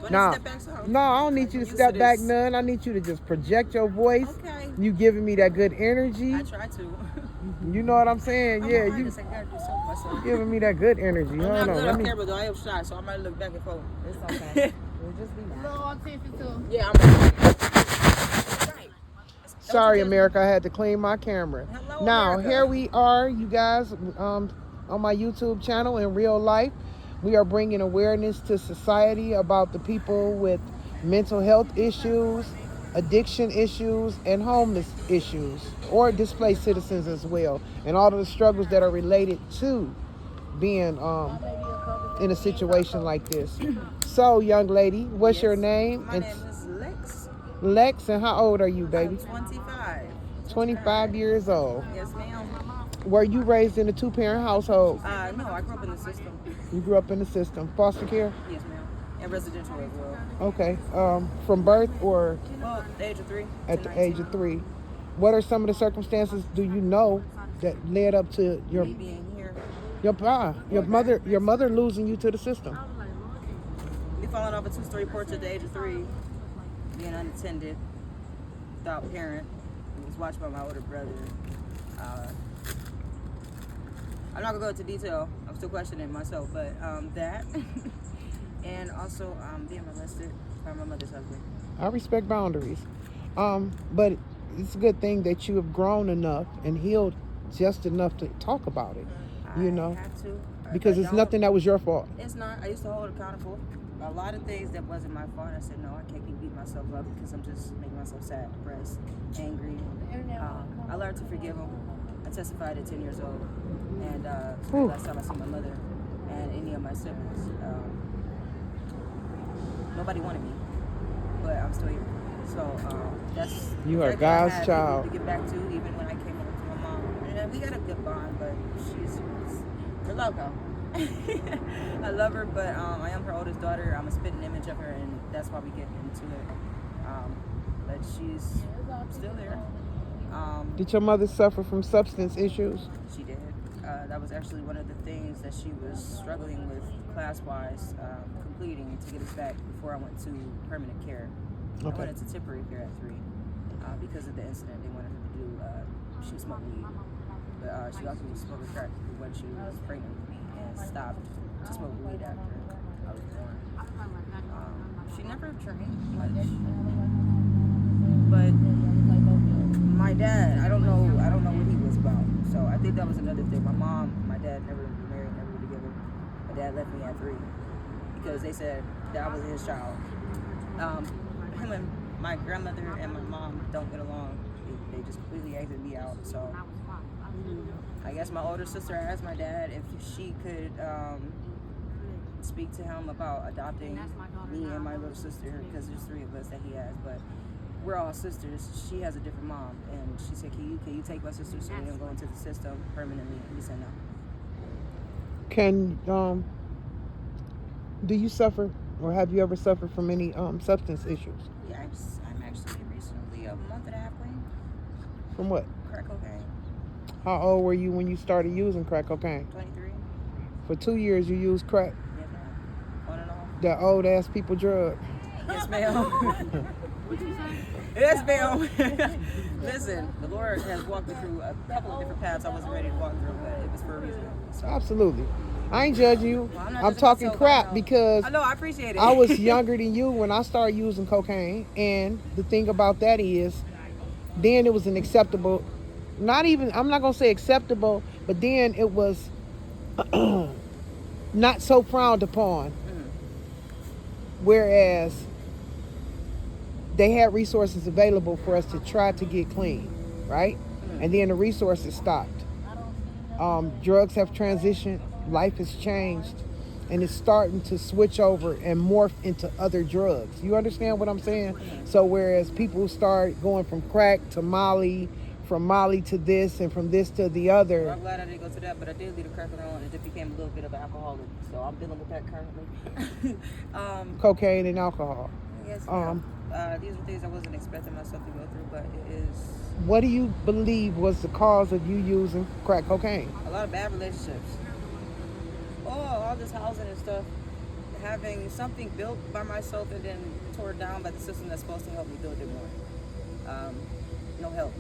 Do I need to Now, step back some? no, I don't need you to I'm used step back this. none. I need you to just project your voice. Okay. You giving me that good energy. I try to. You know what I'm saying? I'm Yeah, an you artist. I gotta do something myself. giving me that good energy. I'm Hold not on, good let on me. camera though. I am shy, so I might look back and forth. It's okay. We'll just be nice. Low attention to. Yeah, I'm. Right. Sorry, America. I had to clean my camera. Hello, Now, America. here we are, you guys, on my YouTube channel in real life. We are bringing awareness to society about the people with mental health issues, addiction issues, and homeless issues, or displaced citizens as well, and all of the struggles that are related to being in a situation like this. So, young lady, what's your name? My name is Lex. Lex, and how old are you, baby? I'm 25. 25 years old. Yes, ma'am. Were you raised in a two-parent household? No, I grew up in the system. You grew up in the system. Foster care? Yes, ma'am. And residential as well. Okay. From birth or Well, at the age of 3. at the age of 3? What are some of the circumstances do you know that led up to your Me being here. your mother losing you to the system? Me falling off a 2-story porch at the age of 3. Being unattended. Without parent. It was watched by my older brother. I'm not gonna go into detail. I'm still questioning myself, but that, and also being molested by my mother's husband. I respect boundaries, but it's a good thing that you have grown enough and healed just enough to talk about it. You know, I have to, because it's nothing that was your fault. It's not. I used to hold accountable. A lot of things that wasn't my fault. I said no. I can't keep beating myself up because I'm just making myself sad, depressed, angry. I learned to forgive him. I testified at 10 years old, and last time I see my mother and any of my siblings, nobody wanted me, but I'm still here. So that's You are the fact that I God's had child. people to get back to, even when I came home to my mom. And we got a good bond, but we're loco. I love her, but I am her oldest daughter. I'm a spitting image of her, and that's why we get into it. But she's still there. Did your mother suffer from substance issues? She did. That was actually one of the things that she was struggling with class-wise, completing to get us back before I went to permanent care. Okay. I went into temporary care at 3 because of the incident they wanted her to do. She smoked weed, but she also was smoking crack when she was pregnant with me and stopped to smoke weed after I was born. She never drank much, but my dad, I don't know what he was about. So I think that was another thing. My dad never were married, never were together. My dad left me at 3 because they said that I was his child. Him and my grandmother and my mom don't get along. They just completely exited me out. So I guess my older sister asked my dad if she could speak to him about adopting me and my little sister, because there's 3 of us that he has, but we're all sisters. She has a different mom, and she said, "Can you take my sister so we don't go into the system permanently?" And we said no. Can do you suffer, or have you ever suffered from any substance issues? Yeah, I'm actually recently a month and a half clean. From what? Crack cocaine. How old were you when you started using crack cocaine? 23. For 2 years you used crack. Yes, ma'am. On and off. That old ass people drug. Yes, ma'am. Yes, ma'am. Listen, the Lord has walked me through a couple of different paths I wasn't ready to walk through, but it was for a reason. So. Absolutely. I ain't judging you. Well, I'm talking crap because I know, I appreciate it. I was younger than you when I started using cocaine, and the thing about that is, then it was an acceptable, I'm not gonna say acceptable, but then it was not so frowned upon. Whereas they had resources available for us to try to get clean, right? And then the resources stopped. Drugs have transitioned, life has changed, and it's starting to switch over and morph into other drugs. You understand what I'm saying? So whereas people start going from crack to Molly, from Molly to this, and from this to the other. Well, I'm glad I didn't go to that, but I did leave the crack alone, and it became a little bit of an alcoholic. So I'm dealing with that currently. Cocaine and alcohol. Yes, these are things I wasn't expecting myself to go through, but it is. What do you believe was the cause of you using crack cocaine? A lot of bad relationships. Oh, all this housing and stuff. having something built by myself and then tore down by the system that's supposed to help me build it more. No help.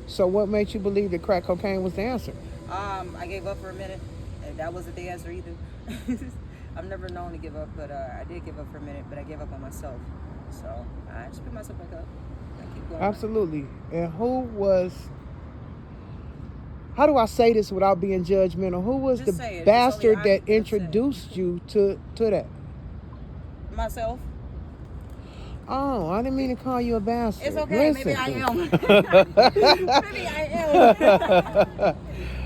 So what made you believe that crack cocaine was the answer? I gave up for a minute, and that wasn't the answer either. I'm never known to give up, but I did give up for a minute, but I gave up on myself. So I just pick myself back up and keep going. Absolutely. And how do I say this without being judgmental? Who was Just the say it. It's bastard only that 100%. introduced you to that? Myself. Oh, I didn't mean to call you a bastard. It's okay. Listen. Maybe I am. Maybe I am.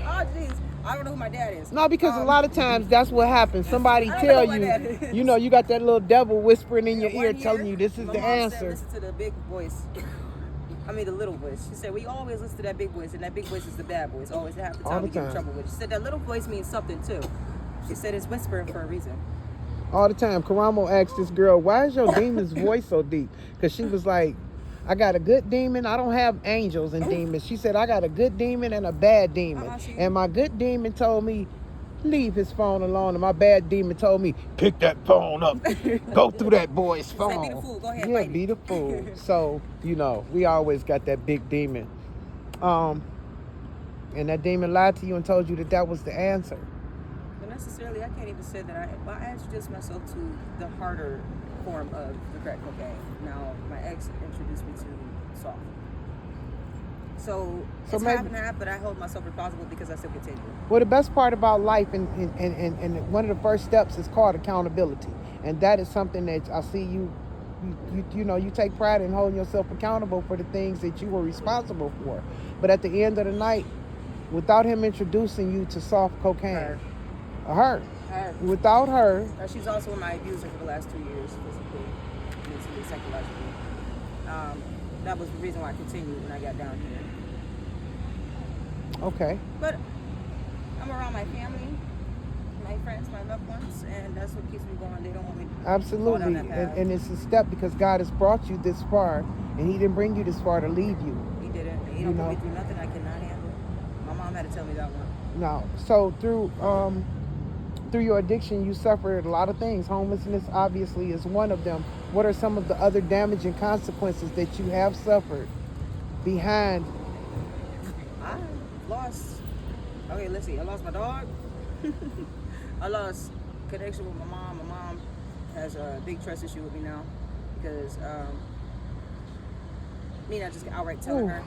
Oh, jeez. I don't know who my dad is. No, because a lot of times that's what happens. Somebody I don't tell know who my dad is. you, you got that little devil whispering in your One ear year, telling you this is my the mom said, answer. listen to the big voice. I mean the little voice. She said, we always listen to that big voice, and that big voice is the bad voice. Always half the All time the we get in time. trouble with it. She said that little voice means something too. She said it's whispering for a reason. All the time. Karamo asked this girl, why is your demon's voice so deep? Because she was like, I got a good demon. I don't have angels and demons. She said, I got a good demon and a bad demon. And my good demon told me, leave his phone alone. And my bad demon told me, pick that phone up. Go through that boy's phone. Say, be the fool. Go ahead, Yeah, fight be it. the fool. So, we always got that big demon. And that demon lied to you and told you that was the answer. But necessarily, I can't even say that I introduced myself to the harder form of the crack cocaine. Now, my ex introduced me to soft. So it's maybe- half and half, but I hold myself responsible because I still continue. Well, the best part about life and one of the first steps is called accountability. And that is something that I see you take pride in holding yourself accountable for the things that you were responsible for. But at the end of the night, without him introducing you to soft cocaine, her. Without her, She's also my abuser for the last 2 years, physically, mentally, psychologically. That was the reason why I continued when I got down here. okay. But I'm around my family, my friends, my loved ones, and that's what keeps me going. They don't want me to fall Absolutely. down that path. And it's a step because God has brought you this far, and he didn't bring you this far to leave you. He didn't. He don't put me through nothing I cannot handle. My mom had to tell me that one. No. So through your addiction, you suffered a lot of things. Homelessness obviously is one of them. What are some of the other damaging consequences that you have suffered behind? I lost. Okay, let's see. I lost my dog. I lost connection with my mom. My mom has a big trust issue with me now because me not just outright telling her.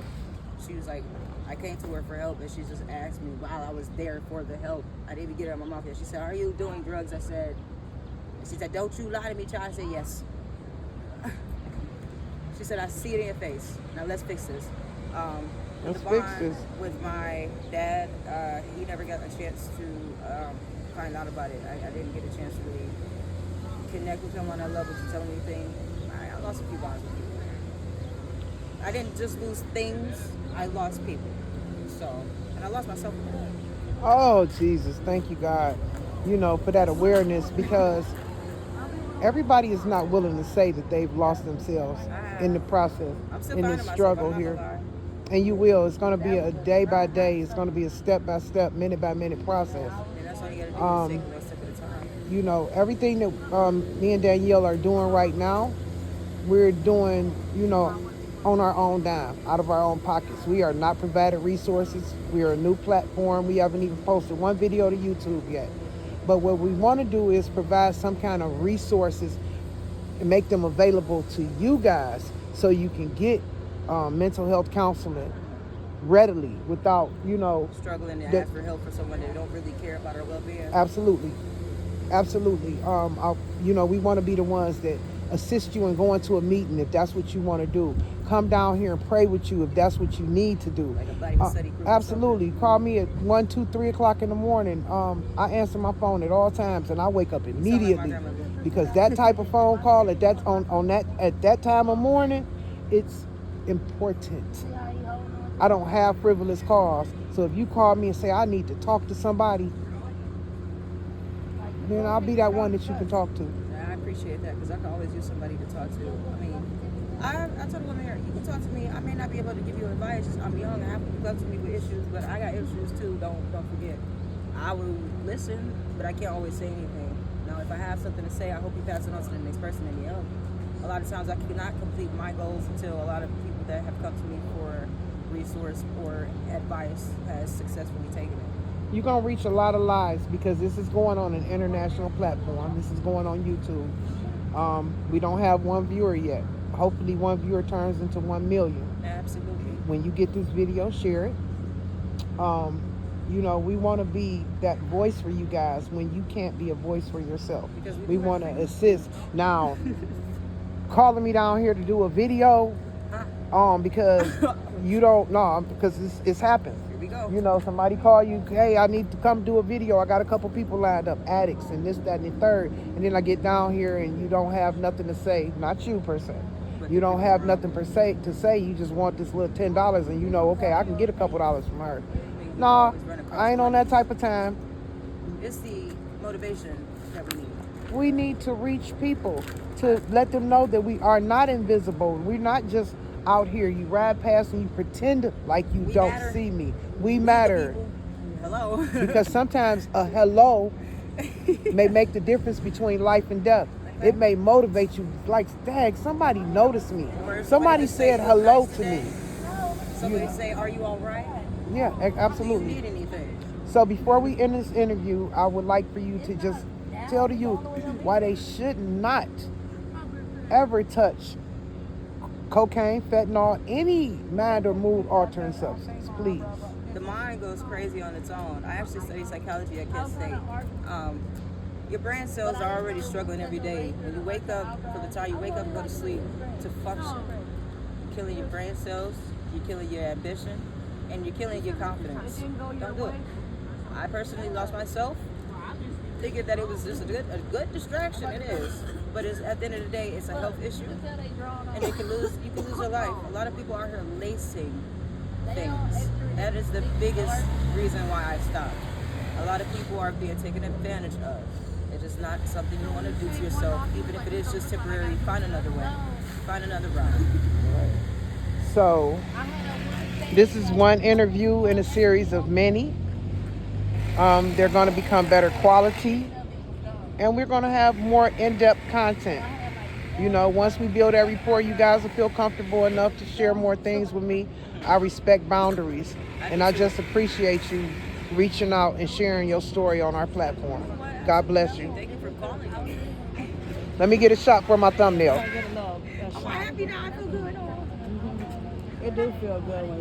She was like, I came to her for help, and she just asked me while I was there for the help. I didn't even get her out of my mouth yet. She said, "Are you doing drugs?" I said. She said, "Don't you lie to me, child." I said, "Yes." She said, "I see it in your face. Now let's fix this." Let's the fix bond this. with my dad, he never got a chance to find out about it. I didn't get a chance to really connect with him on that level to tell him anything. I lost a few bonds with people. I didn't just lose things, I lost people. So, and I lost myself with that. Oh, Jesus. Thank you, God, for that awareness, because everybody is not willing to say that they've lost themselves in the process, I'm still in finding the myself, struggle I'm not here. gonna lie. And you will. It's going to be a day by day. It's going to be a step by step, minute by minute process. And that's all you gotta do is take one step at a time. Everything that me and Danielle are doing right now, we're doing, on our own dime, out of our own pockets. We are not provided resources. We are a new platform. We haven't even posted one video to YouTube yet. But what we want to do is provide some kind of resources and make them available to you guys so you can get mental health counseling readily without, Struggling to that- ask for help for someone that don't really care about our well-being. Absolutely. We want to be the ones that assist you in going to a meeting if that's what you want to do. Come down here and pray with you if that's what you need to do. Like a Bible study group or Absolutely. Call me at 1, 2, 3 o'clock in the morning. I answer my phone at all times, and I wake up my immediately grandmother. because that type of phone call at that time of morning, it's important. I don't have frivolous calls, so if you call me and say I need to talk to somebody, then I'll be that one that you can talk to. I appreciate that because I can always use somebody to talk to. I mean, I told a woman here, you can talk to me. I may not be able to give you advice. I'm young. I have people come to me with issues, but I got issues too. Don't forget. I will listen, but I can't always say anything. Now, if I have something to say, I hope you pass it on to the next person in the help. A lot of times I cannot complete my goals until a lot of people that have come to me for resource or advice has successfully taken it. You're going to reach a lot of lives because this is going on an international platform. This is going on YouTube. We don't have one viewer yet. Hopefully one viewer turns into 1 million. Absolutely. When you get this video, share it. You know, we want to be that voice for you guys when you can't be a voice for yourself. Because We want to assist. Now, calling me down here to do a video, because you don't know, because it's happened. Here we go. You know, somebody call you, hey, I need to come do a video. I got a couple people lined up, addicts and this, that, and the third. And then I get down here and you don't have nothing to say. Not you per se. You don't have nothing per se to say. You just want this little $10 and you know, okay, I can get a couple dollars from her. Nah, I ain't on that type of time. It's the motivation that we need. We need to reach people to let them know that we are not invisible. We're not just out here. You ride past and you pretend like you We don't matter. see me. We We the matter. people. Hello. Because sometimes a hello may make the difference between life and death. It may motivate you. Like, dang, somebody noticed me. Or Somebody just say, said hello "Nice to day." me. Somebody say, "Are you all right? Yeah, Do you absolutely. need anything?" So before we end this interview, I would like for you to just tell the youth why they should not ever touch cocaine, fentanyl, any mind or mood altering substance, please. The mind goes crazy on its own. I actually study psychology at Kent State. Your brain cells are already struggling every day. When you wake up, from the time you wake up and go to sleep, to function, you're killing your brain cells, you're killing your ambition, and you're killing your confidence. Don't do it. I personally lost myself, thinking that it was just a good distraction. It is, but it's, at the end of the day, it's a health issue, and you can lose your life. A lot of people out here lacing things. That is the biggest reason why I stopped. A lot of people are being taken advantage of. It's just not something you want to do to yourself, even if it is just temporary. Find another way. Find another route. So this is one interview in a series of many. They're going to become better quality, and we're going to have more in-depth content. You know, once we build that rapport, you guys will feel comfortable enough to share more things with me. I respect boundaries, and I just appreciate you reaching out and sharing your story on our platform. God bless you. Thank you for calling me. Let me get a shot for my thumbnail. Get a little I'm happy now. I feel good. It do feel good when